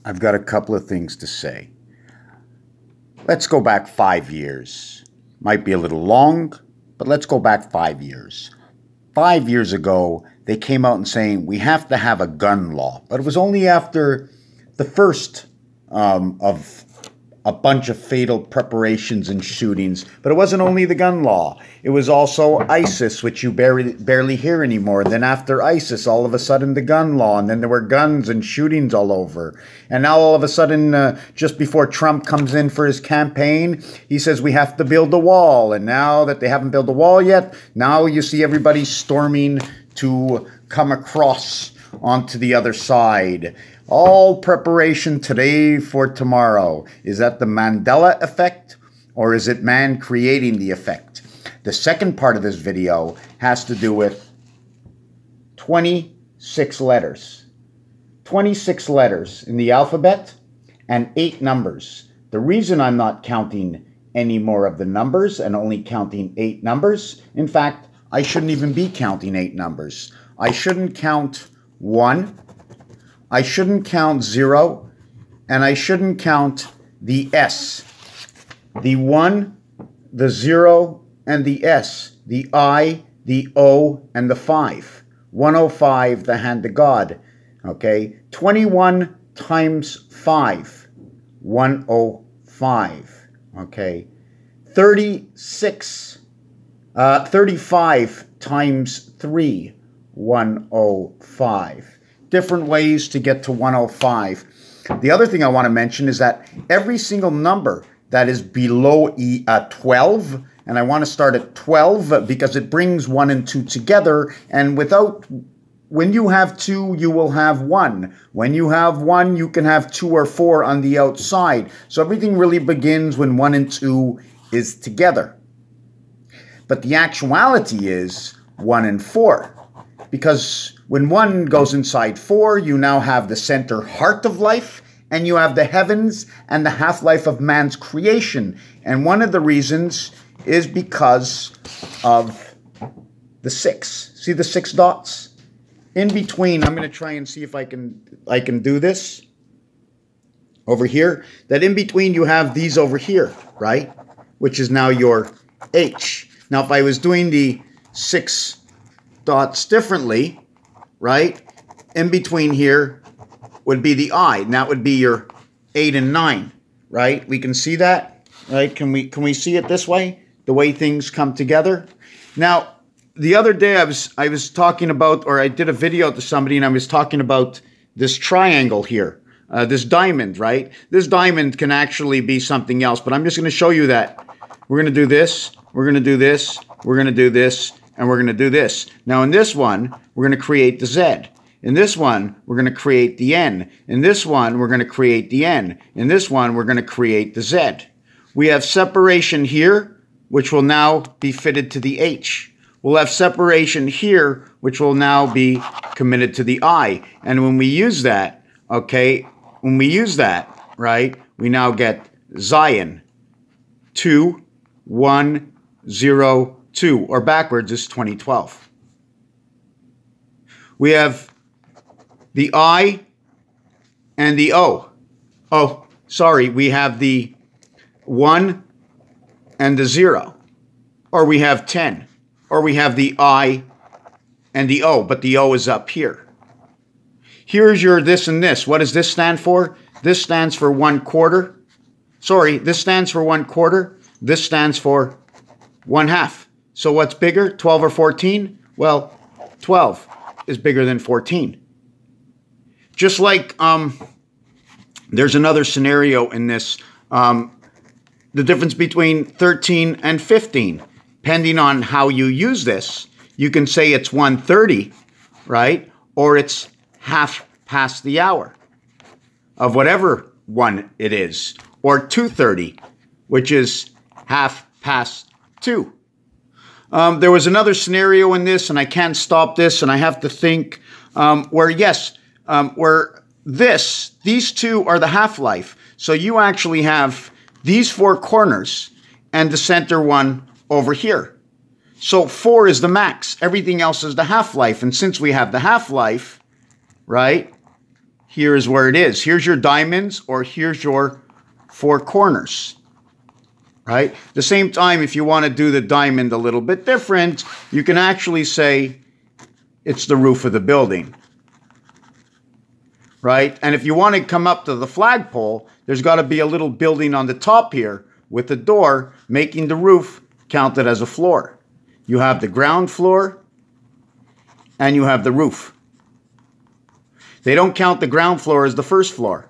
I've got a couple of things to say. Let's go back 5 years. Might be a little long, but let's go back 5 years. 5 years ago, they came out and saying we have to have a gun law, but it was only after the first of a bunch of fatal preparations and shootings. But it wasn't only the gun law. It was also ISIS, which you barely hear anymore. Then after ISIS, all of a sudden the gun law. And then there were guns and shootings all over. And now all of a sudden, just before Trump comes in for his campaign, he says we have to build a wall. And now that they haven't built a wall yet, now you see everybody storming to come across onto the other side. All preparation today for tomorrow. Is that the Mandela effect, or is it man creating the effect? The second part of this video has to do with 26 letters. 26 letters in the alphabet and 8 numbers. The reason I'm not counting any more of the numbers and only counting 8 numbers, in fact, I shouldn't even be counting 8 numbers. I shouldn't count 1. I shouldn't count 0, and I shouldn't count the S. The 1, the 0, and the S. The I, the O, and the 5. 105, the hand of God. Okay? 21 times 5. 105. Okay? 35 times 3. 105. Different ways to get to 105. The other thing I want to mention is that every single number that is below 12, and I want to start at 12 because it brings 1 and 2 together, and when you have 2, you will have 1. When you have 1, you can have 2 or 4 on the outside. So everything really begins when 1 and 2 is together. But the actuality is 1 and 4. Because when 1 goes inside 4, you now have the center heart of life, and you have the heavens and the half-life of man's creation. And one of the reasons is because of the 6. See the 6 dots? In between, I'm going to try and see if I can do this over here. That in between you have these over here, right? Which is now your H. Now, if I was doing the 6 dots differently, right? In between here would be the I, and that would be your 8 and 9, right? We can see that, right? Can we see it this way? The way things come together. Now, the other day I was talking about, or I did a video to somebody, and I was talking about this triangle here, this diamond, right? This diamond can actually be something else, but I'm just going to show you that. We're going to do this, we're going to do this, we're going to do this, and we're going to do this. Now in this one, we're going to create the Z. In this one, we're going to create the N. In this one, we're going to create the N. In this one, we're going to create the Z. We have separation here, which will now be fitted to the H. We'll have separation here, which will now be committed to the I. And when we use that, okay, right, we now get Zion. 2, 1, 0, 2, or backwards is 2012. We have the I and the O. Oh, sorry, we have the 1 and the 0. Or we have 10. Or we have the I and the O, but the O is up here. Here's your this and this. What does this stand for? This stands for 1/4. Sorry, this stands for 1/4. This stands for 1/2. So what's bigger, 12 or 14? Well, 12 is bigger than 14. Just like there's another scenario in this, the difference between 13 and 15. Depending on how you use this, you can say it's 1:30, right? Or it's half past the hour of whatever one it is. Or 2:30, which is half past 2. There was another scenario in this, and I can't stop this, and I have to think, where these two are the half-life. So you actually have these 4 corners and the center one over here. So 4 is the max. Everything else is the half-life. And since we have the half-life, right, here is where it is. Here's your diamonds, or here's your four corners, right? At the same time, if you want to do the diamond a little bit different, you can actually say it's the roof of the building, right? And if you want to come up to the flagpole, there's got to be a little building on the top here with the door, making the roof counted as a floor. You have the ground floor and you have the roof. They don't count the ground floor as the first floor,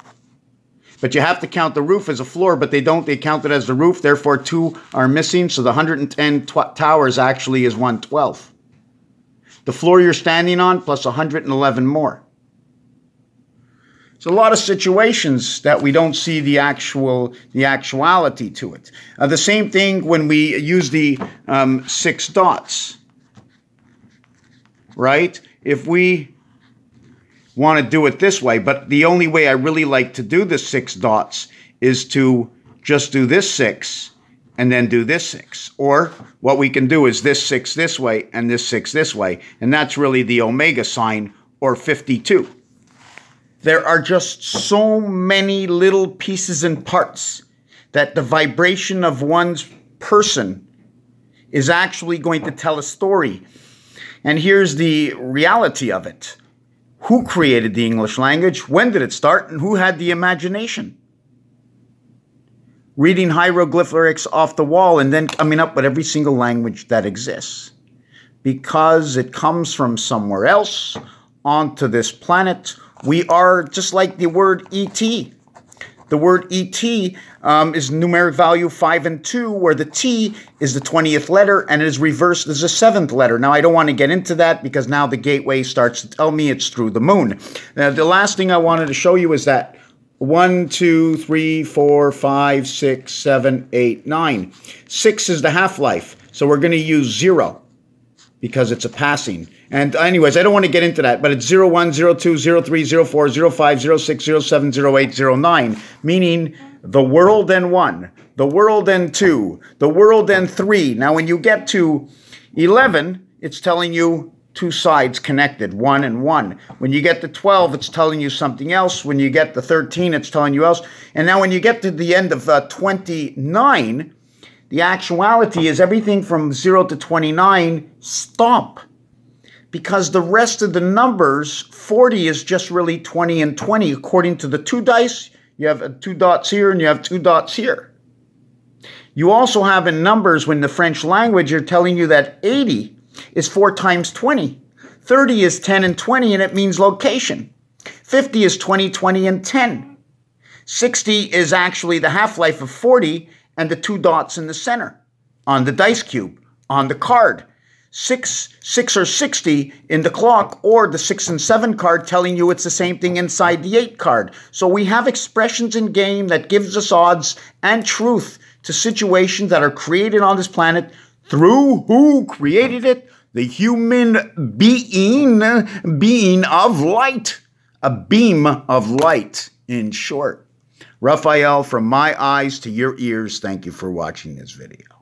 but you have to count the roof as a floor, but they don't. They count it as the roof. Therefore, 2 are missing. So the 110 towers actually is 112. The floor you're standing on plus 111 more. It's a lot of situations that we don't see the actuality to it. The same thing when we use the 6 dots, right? If we want to do it this way, but the only way I really like to do the 6 dots is to just do this 6 and then do this 6. Or what we can do is this 6 this way and this 6 this way. And that's really the omega sign, or 52. There are just so many little pieces and parts that the vibration of one's person is actually going to tell a story. And here's the reality of it. Who created the English language? When did it start? And who had the imagination? Reading hieroglyphics off the wall and then coming up with every single language that exists. Because it comes from somewhere else onto this planet. We are just like the word ET. The word ET is numeric value 5 and 2, where the T is the 20th letter and it is reversed as the 7th letter. Now, I don't want to get into that because now the gateway starts to tell me it's through the moon. Now, the last thing I wanted to show you is that 1, 2, 3, 4, 5, 6, 7, 8, 9. 6 is the half-life, so we're going to use 0 because it's a passing. And anyways, I don't want to get into that, but it's 0, 1, 0, 2, 0, 3, 0, 4, 0, 5, 0, 6, 0, 7, 0, 8, 0, 9, meaning the world and 1, the world and 2, the world and 3. Now, when you get to 11, it's telling you 2 sides connected, 1 and 1. When you get to 12, it's telling you something else. When you get to 13, it's telling you else. And now when you get to the end of 29, the actuality is everything from 0 to 29, stop. Because the rest of the numbers, 40 is just really 20 and 20. According to the 2 dice, you have 2 dots here and you have 2 dots here. You also have in numbers, when the French language are telling you that 80 is 4 times 20. 30 is 10 and 20, and it means location. 50 is 20, 20, and 10. 60 is actually the half-life of 40 and the 2 dots in the center on the dice cube, on the card. 6 or 60 in the clock, or the 6 and 7 card telling you it's the same thing inside the 8 card. So we have expressions in game that gives us odds and truth to situations that are created on this planet through who created it? The human being of light. A beam of light, in short. Raphael, from my eyes to your ears, thank you for watching this video.